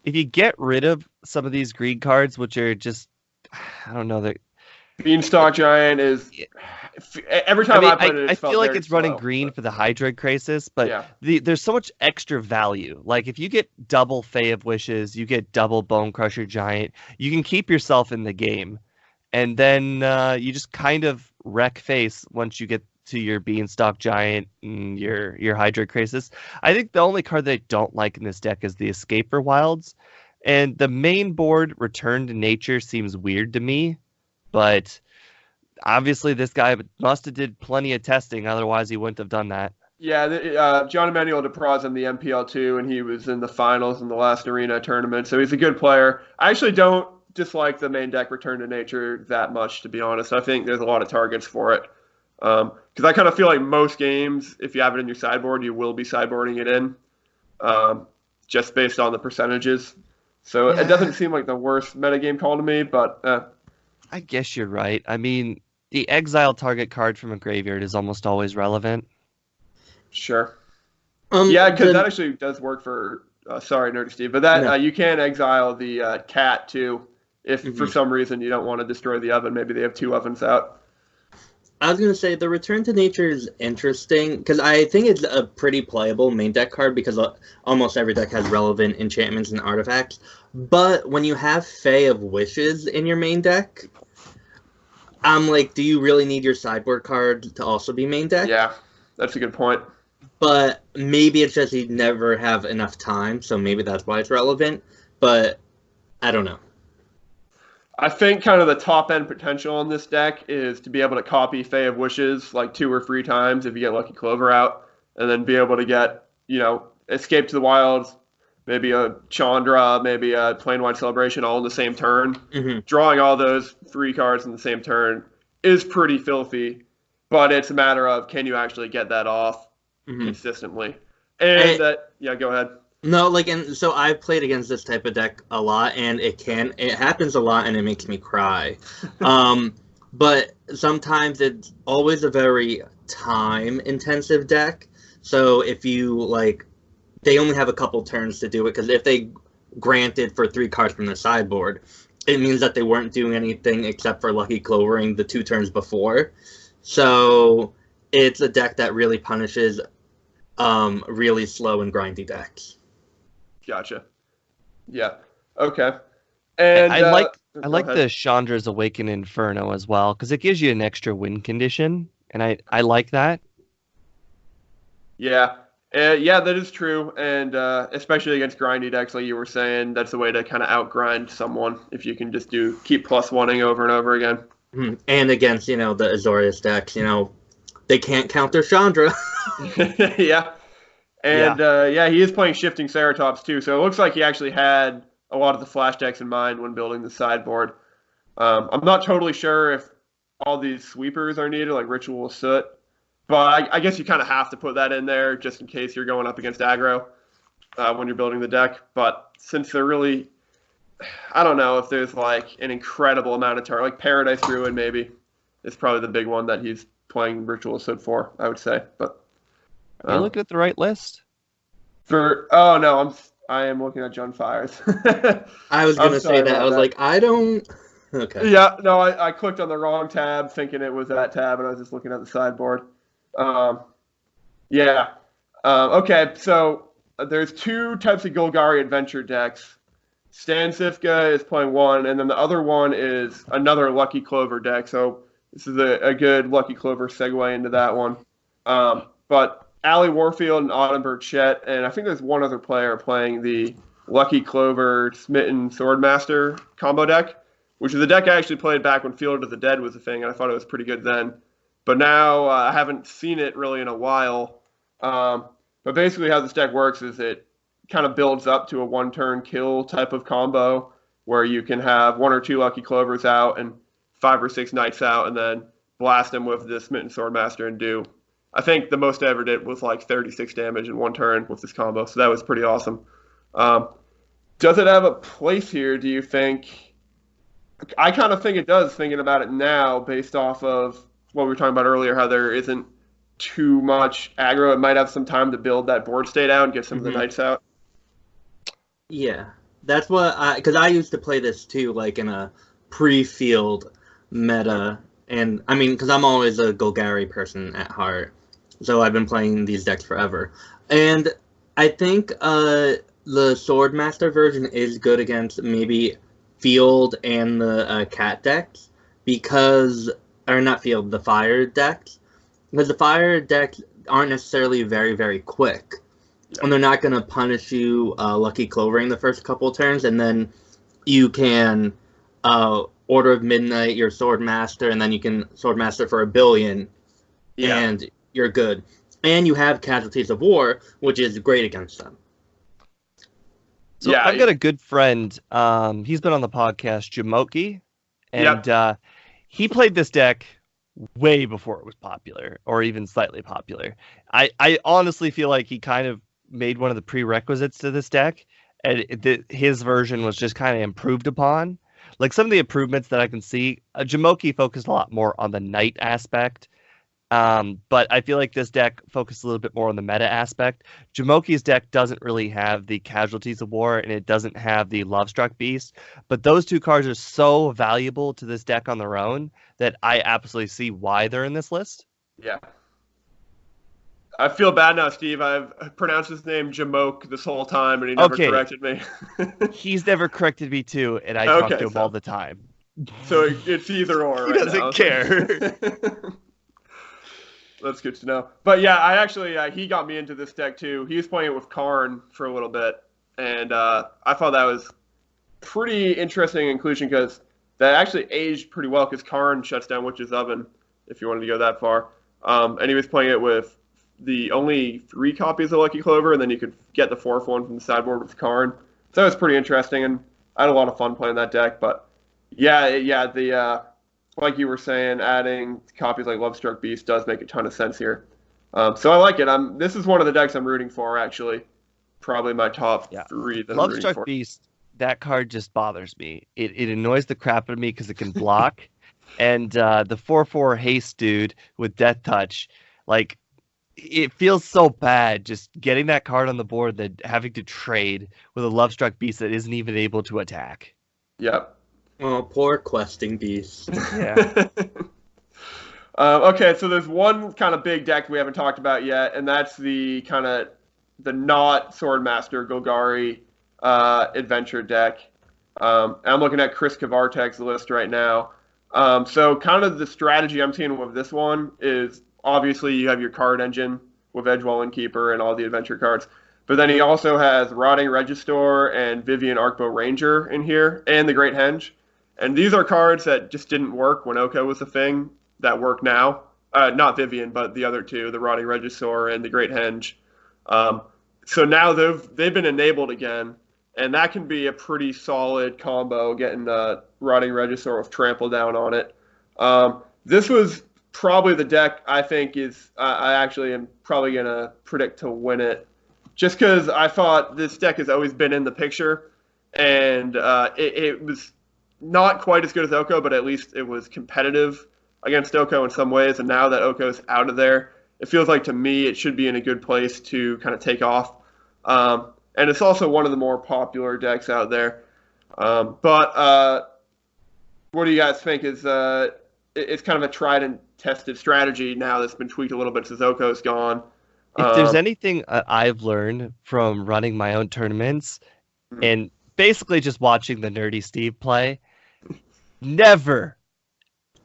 if you get rid of some of these green cards, which are just, I don't know, they're... Beanstalk Giant is... Every time I played it, I feel like it's running slow, green for the Hydroid Crisis, but yeah. There's so much extra value. Like, if you get double Fae of Wishes, you get double Bone Crusher Giant, you can keep yourself in the game. And then you just kind of wreck face once you get to your Beanstalk Giant and your Hydroid Crisis. I think the only card that I don't like in this deck is the Escape for Wilds. And the main board, Return to Nature, seems weird to me. But obviously this guy must have did plenty of testing, otherwise he wouldn't have done that. Yeah, John Emmanuel DePraz in the MPL2, and he was in the finals in the last arena tournament, so he's a good player. I actually don't dislike the main deck Return to Nature that much, to be honest. I think there's a lot of targets for it. Because I kind of feel like most games, if you have it in your sideboard, you will be sideboarding it in, just based on the percentages. So It doesn't seem like the worst metagame call to me, but... I guess you're right. I mean, the exile target card from a graveyard is almost always relevant. Sure. Yeah, because that actually does work for... sorry, NerdySteve, but that you can exile the cat, too, if for some reason you don't want to destroy the oven. Maybe they have 2 ovens out. I was going to say, the Return to Nature is interesting, because I think it's a pretty playable main deck card, because almost every deck has relevant enchantments and artifacts. But when you have Fae of Wishes in your main deck, I'm like, do you really need your sideboard card to also be main deck? Yeah, that's a good point. But maybe it's just you never have enough time, so maybe that's why it's relevant. But I don't know. I think kind of the top end potential on this deck is to be able to copy Fae of Wishes like 2 or 3 times if you get Lucky Clover out, and then be able to get, Escape to the Wilds, maybe a Chandra, maybe a Planewide Celebration all in the same turn. Drawing all those 3 cards in the same turn is pretty filthy, but it's a matter of can you actually get that off consistently. And go ahead. No, and so I've played against this type of deck a lot, and it happens a lot, and it makes me cry. But sometimes it's always a very time-intensive deck. So if you, they only have a couple turns to do it, because if they granted for 3 cards from the sideboard, it means that they weren't doing anything except for Lucky Clovering the 2 turns before. So it's a deck that really punishes really slow and grindy decks. Gotcha. Yeah. Okay. And I like the Chandra's Awakened Inferno as well, because it gives you an extra win condition, and I like that. Yeah. That is true, and especially against grindy decks, like you were saying, that's the way to kind of outgrind someone if you can just keep +1ing over and over again. And against, the Azorius decks, they can't counter Chandra. Yeah. And he is playing Shifting Ceratops too, so it looks like he actually had a lot of the flash decks in mind when building the sideboard. I'm not totally sure if all these sweepers are needed, like Ritual of Soot, but I guess you kind of have to put that in there just in case you're going up against aggro when you're building the deck. But since they're really, I don't know if there's an incredible amount of like Paradise Druid maybe is probably the big one that he's playing Ritual of Soot for, I would say, but. Are you looking at the right list? I am looking at John Fires. I was gonna say that. I was like, I don't. Okay. Yeah, no, I clicked on the wrong tab, thinking it was that tab, and I was just looking at the sideboard. Okay, so there's 2 types of Golgari Adventure decks. Stan Sifka is playing one, and then the other one is another Lucky Clover deck. So this is a good Lucky Clover segue into that one. But Ali Warfield and Autumn Burchett, and I think there's one other player playing the Lucky Clover Smitten Swordmaster combo deck, which is a deck I actually played back when Field of the Dead was a thing, and I thought it was pretty good then. But now I haven't seen it really in a while. But basically how this deck works is it kind of builds up to a one-turn kill type of combo where you can have 1 or 2 Lucky Clovers out and 5 or 6 Knights out, and then blast them with the Smitten Swordmaster and do, I think the most I ever did was like 36 damage in 1 turn with this combo, so that was pretty awesome. Does it have a place here, do you think? I kind of think it does, thinking about it now, based off of what we were talking about earlier, how there isn't too much aggro. It might have some time to build that board state out and get some of the Knights out. Yeah, that's what because I used to play this too, like in a pre-field meta, and I mean, because I'm always a Golgari person at heart, so I've been playing these decks forever, and I think the Swordmaster version is good against maybe field and the cat decks, because, or not field, the fire decks, because the fire decks aren't necessarily very, very quick. And they're not going to punish you Lucky Clovering the first couple of turns, and then you can Order of Midnight your Swordmaster, and then you can Swordmaster for 1 billion, and you're good. And you have Casualties of War, which is great against them. So I've got a good friend. He's been on the podcast, Jamoki, and he played this deck way before it was popular, or even slightly popular. I honestly feel like he kind of made one of the prerequisites to this deck, and his version was just kind of improved upon. Like some of the improvements that I can see, Jamoki focused a lot more on the Knight aspect, but I feel like this deck focused a little bit more on the meta aspect. Jamoki's deck doesn't really have the Casualties of War, and it doesn't have the Lovestruck Beast, but those 2 cards are so valuable to this deck on their own that I absolutely see why they're in this list. Yeah. I feel bad now, Steve. I've pronounced his name Jamoke this whole time, and he never corrected me. He's never corrected me, too, and I talk to him all the time. So it's either or. He doesn't care. That's good to know. But yeah, I actually, he got me into this deck, too. He was playing it with Karn for a little bit, and I thought that was pretty interesting inclusion, because that actually aged pretty well, because Karn shuts down Witch's Oven, if you wanted to go that far. And he was playing it with the only 3 copies of Lucky Clover, and then you could get the 4th one from the sideboard with Karn. So that was pretty interesting, and I had a lot of fun playing that deck. But the like you were saying, adding copies like Lovestruck Beast does make a ton of sense here. So I like it. This is one of the decks I'm rooting for, actually. Probably my top 3 that I'm rooting for. Lovestruck Beast, that card just bothers me. It annoys the crap out of me because it can block. And the 4/4 haste dude with Death Touch, like, it feels so bad just getting that card on the board, that having to trade with a Lovestruck Beast that isn't even able to attack. Yep. Oh, poor questing beast. Yeah. Okay, so there's one kind of big deck we haven't talked about yet, and that's the kind of the not Swordmaster Golgari adventure deck. I'm looking at Chris Kavartek's list right now. So kind of the strategy I'm seeing with this one is, obviously, you have your card engine with Edgewall Innkeeper and all the adventure cards. But then he also has Rotting Registor and Vivian Arkbow Ranger in here, and the Great Henge. And these are cards that just didn't work when Oko was a thing, that work now. Not Vivian, but the other 2, the Rotting Registor and the Great Henge. So now they've been enabled again, and that can be a pretty solid combo, getting Rotting Registor with Trample down on it. This was probably the deck I think is, I actually am probably going to predict to win it, just because I thought this deck has always been in the picture, and it was not quite as good as Oko, but at least it was competitive against Oko in some ways, and now that Oko's out of there, it feels like, to me, it should be in a good place to kind of take off. And it's also one of the more popular decks out there. But what do you guys think? It's kind of a tried and tested strategy now that's been tweaked a little bit since Oko's gone. If there's anything I've learned from running my own tournaments and basically just watching the NerdySteve play, never,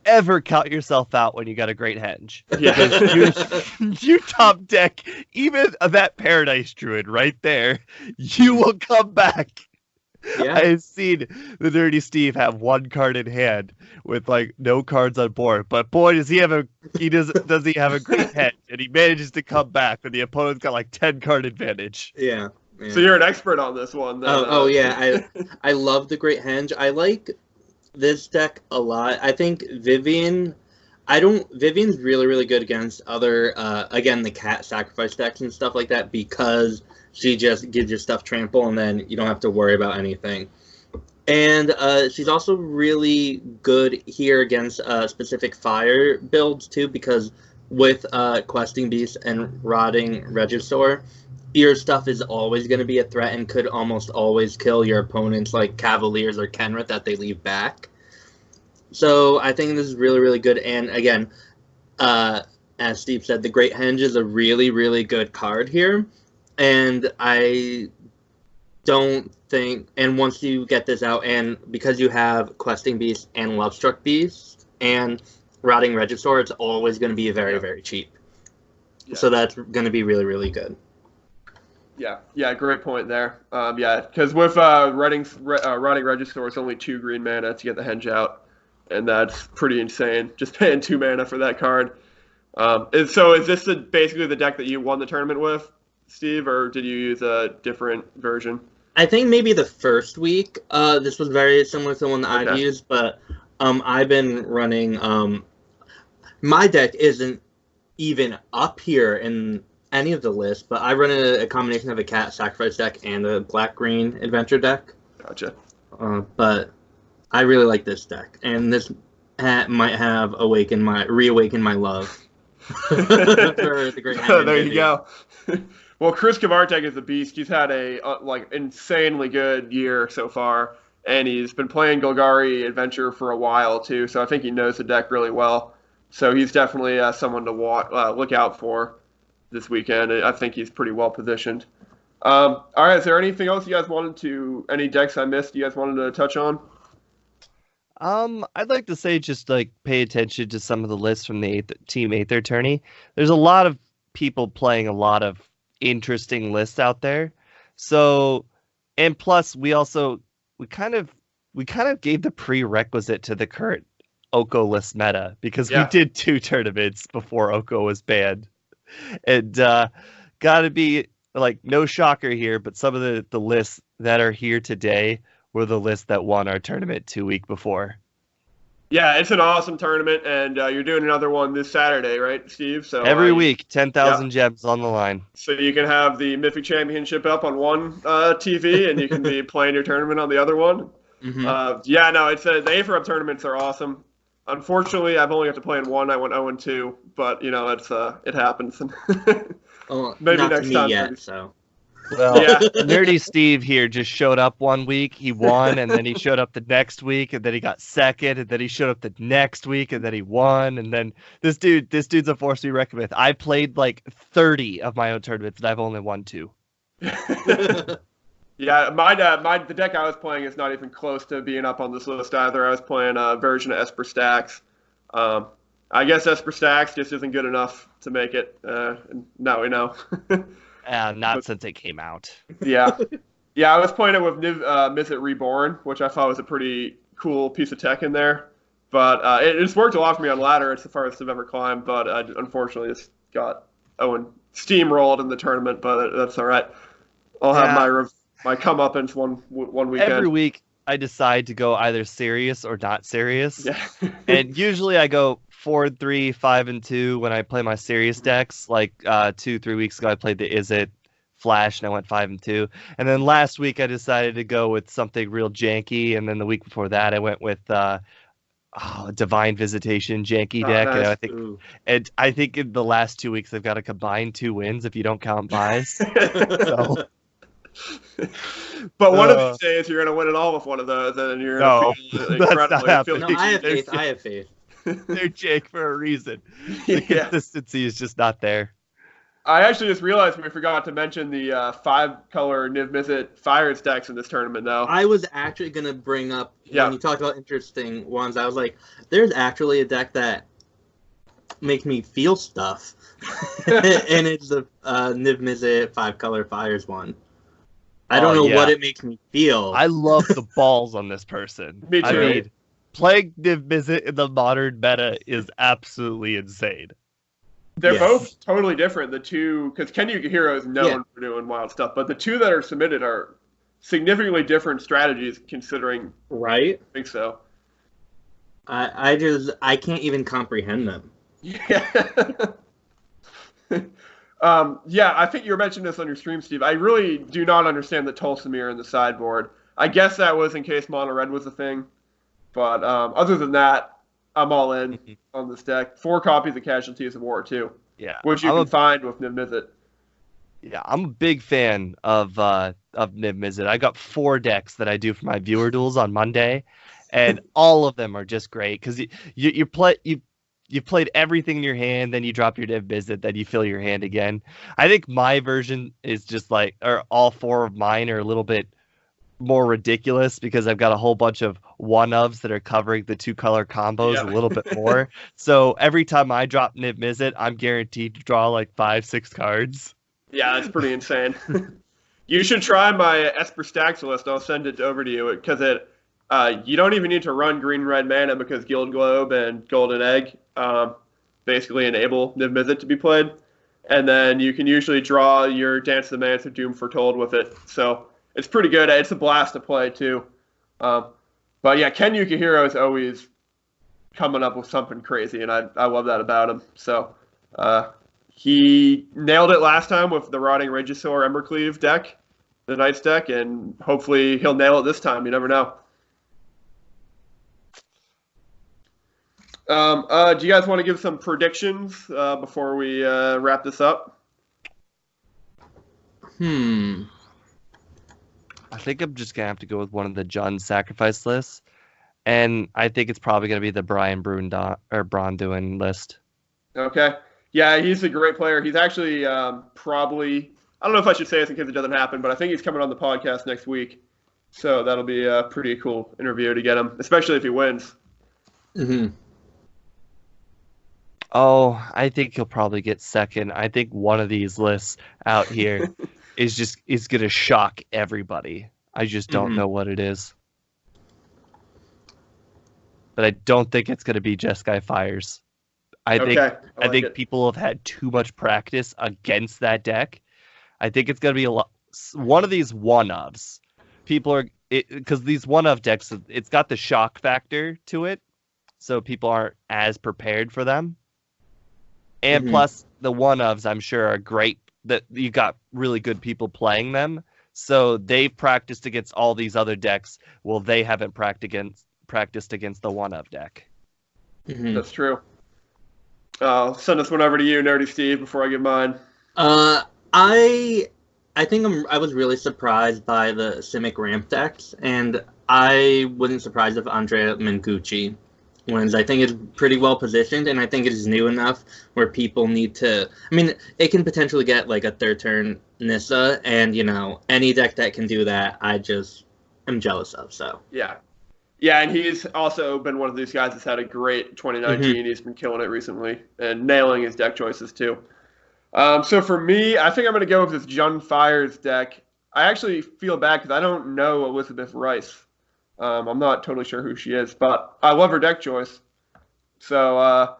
ever count yourself out when you got a Great Henge. Yeah. You top deck even that Paradise Druid right there, you will come back. Yeah. I've seen the Nerdy Steve have one card in hand with like no cards on board, but boy, does he have a great hedge, and he manages to come back when the opponent's got like 10 card advantage. Yeah. Yeah. So you're an expert on this one. Then, Oh yeah, I love the Great Henge. I like this deck a lot. I think Vivian's really, really good against other, again, the cat sacrifice decks and stuff like that, because she just gives your stuff trample and then you don't have to worry about anything. And she's also really good here against specific fire builds too, because with Questing Beast and Rotting Regisaur, your stuff is always going to be a threat and could almost always kill your opponents like Cavaliers or Kenrith that they leave back. So I think this is really, really good. And again, as Steve said, the Great Henge is a really, really good card here. And I don't think, and once you get this out, and because you have Questing Beast and Lovestruck Beast and Rotting Regisaur, it's always going to be very, very cheap. Yeah. So that's going to be really, really good. Yeah, great point there. Because with Rotting Regisaur, it's only 2 green mana to get the Henge out, and that's pretty insane. Just paying 2 mana for that card. So is this basically the deck that you won the tournament with, Steve, or did you use a different version? I think maybe the first week, this was very similar to the one that I've used, but I've been running. My deck isn't even up here in any of the lists, but I run a combination of a cat sacrifice deck and a black-green adventure deck. Gotcha. But I really like this deck, and this might have reawakened my love for the Great Henge. There you go. Well, Chris Kavartek is a beast. He's had a insanely good year so far, and he's been playing Golgari Adventure for a while too. So I think he knows the deck really well. So he's definitely someone to look out for this weekend. I think he's pretty well positioned. All right, is there anything else you guys any decks I missed you guys wanted to touch on? I'd like to say just like pay attention to some of the lists from the Team Aether tourney. There's a lot of people playing a lot of interesting lists out there. So, and plus we kind of gave the prerequisite to the current Oko list meta, because we did 2 tournaments before Oko was banned. And gotta be like, no shocker here, but some of the lists that are here today were the lists that won our tournament 2 weeks before. Yeah, it's an awesome tournament, and you're doing another one this Saturday, right, Steve? So every week, 10,000 gems on the line. So you can have the Mythic Championship up on one TV, and you can be playing your tournament on the other one. Mm-hmm. It's the Aetherhub tournaments are awesome. Unfortunately, I've only got to play in one. I went 0-2, but it happens. Maybe not next to me time. Yet, so. Well, Nerdy Steve here just showed up one week, he won, and then he showed up the next week, and then he got second, and then he showed up the next week, and then he won, and then this dude's a force to be reckoned with. I played like 30 of my own tournaments, and I've only won 2. Yeah, the deck I was playing is not even close to being up on this list either. I was playing a version of Esper Stacks. I guess Esper Stacks just isn't good enough to make it. Now we know. Since it came out. Yeah, I was playing it with Mythic Reborn, which I thought was a pretty cool piece of tech in there. But it's worked a lot for me on ladder. It's the farthest I've ever climbed, but I unfortunately just got steamrolled in the tournament. But that's all right. I'll have my comeuppance one weekend. Every week I decide to go either serious or not serious. Yeah. And usually I go 4-3, 5-2 when I play my serious decks. Like 2-3 weeks ago I played the Izzet Flash and I went 5-2. And then last week I decided to go with something real janky, and then the week before that I went with Divine Visitation janky deck. Nice. And I think in the last 2 weeks I've got a combined 2 wins if you don't count buys. So but one of these days you're going to win it all with one of those, and you're going to feel incredible. No, I have faith. They're Jake for a reason. The consistency is just not there. I actually just realized we forgot to mention the 5-color Niv Mizzet Fire stacks in this tournament, though. I was actually going to bring up, when you talked about interesting ones, I was like, there's actually a deck that makes me feel stuff. And it's the Niv Mizzet 5-color Fires one. I don't know yeah. what it makes me feel. I love the balls on this person. Me too. I mean, playing Niv Mizzet in the modern meta is absolutely insane. They're Yes. both totally different. The two, because Ken Yukihiro is known for doing wild stuff, but the two that are submitted are significantly different strategies, considering. Right? I think so. I can't even comprehend them. Yeah. Yeah, I think you were mentioning this on your stream, Steve. I really do not understand the Tulsimir in the sideboard. I guess that was in case Mono Red was a thing. But other than that, I'm all in on this deck. 4 copies of Casualties of War, too. Yeah. Which you can find with Niv Mizzet. Yeah, I'm a big fan of Niv Mizzet. I got 4 decks that I do for my viewer duels on Monday, and all of them are just great because you played everything in your hand, then you drop your Niv Mizzet, then you fill your hand again. I think my version is just like, or all 4 of mine are a little bit more ridiculous because I've got a whole bunch of one-ofs that are covering the 2-color combos a little bit more. So every time I drop Niv Mizzet, I'm guaranteed to draw like 5-6 cards. Yeah, that's pretty insane. You should try my Esper Stacks list. I'll send it over to you because you don't even need to run green-red mana because Guild Globe and Golden Egg basically enable Niv Mizzet to be played. And then you can usually draw your Dance of the Mance or Doom Foretold with it. So it's pretty good. It's a blast to play, too. But yeah, Ken Yukihiro is always coming up with something crazy, and I love that about him. So he nailed it last time with the Rotting Regisaur Embercleave deck, the Knights deck, and hopefully he'll nail it this time. You never know. Do you guys want to give some predictions before we wrap this up? I think I'm just going to have to go with one of the Jund sacrifice lists. And I think it's probably going to be the Brian Braunduin list. Okay. Yeah, he's a great player. He's actually probably, I don't know if I should say this in case it doesn't happen, but I think he's coming on the podcast next week. So that'll be a pretty cool interview to get him, especially if he wins. Oh, I think he'll probably get second. I think one of these lists out here is going to shock everybody. I just don't know what it is. But I don't think it's going to be Jeskai Fires. I think people have had too much practice against that deck. I think it's going to be one of these one-ofs. People are, because these one-off decks, it's got the shock factor to it, so people aren't as prepared for them. And plus, the one-ofs, I'm sure, are great, that you got really good people playing them. So they've practiced against all these other decks. Well, they haven't practiced against the one-of deck. That's true. I'll send this one over to you, NerdySteve, before I give mine. I think I was really surprised by the Simic ramp decks, and I wasn't surprised if Andrea Mengucci wins. I think it's pretty well positioned, and I think it is new enough where people need to. I mean, it can potentially get like a 3rd turn Nissa, and any deck that can do that, I just am jealous of. So yeah, and he's also been one of these guys that's had a great 2019. He's been killing it recently and nailing his deck choices too. So for me, I think I'm going to go with this Jund Fires deck. I actually feel bad because I don't know Elizabeth Rice. I'm not totally sure who she is, but I love her deck choice. So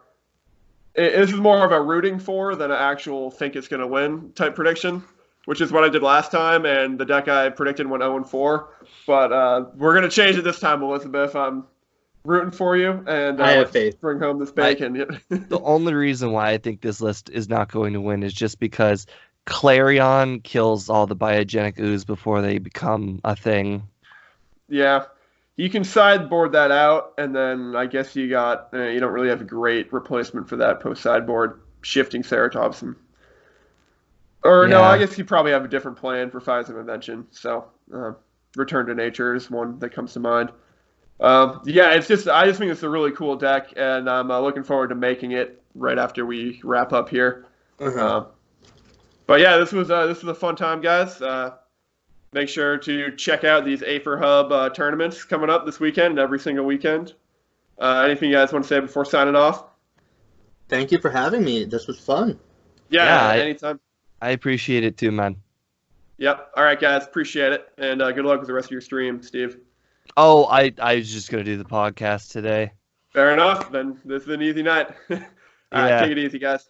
this is more of a rooting for than an actual think it's going to win type prediction, which is what I did last time, and the deck I predicted went 0-4. But we're going to change it this time, Elizabeth. I'm rooting for you, and I have faith. Bring home this bacon. The only reason why I think this list is not going to win is just because Clarion kills all the biogenic ooze before they become a thing. Yeah. You can sideboard that out, and then I guess you got you don't really have a great replacement for that post sideboard shifting Ceratops. No, I guess you probably have a different plan for Fires of Invention. So Return to Nature is one that comes to mind. Yeah, I just think it's a really cool deck, and I'm looking forward to making it right after we wrap up here. But yeah, this was a fun time, guys. Make sure to check out these Aetherhub tournaments coming up this weekend and every single weekend. Anything you guys want to say before signing off? Thank you for having me. This was fun. Yeah, anytime. I appreciate it too, man. Yep. All right, guys. Appreciate it. And good luck with the rest of your stream, Steve. Oh, I was just gonna do the podcast today. Fair enough. Then this is an easy night. All right, Yeah. take it easy, guys.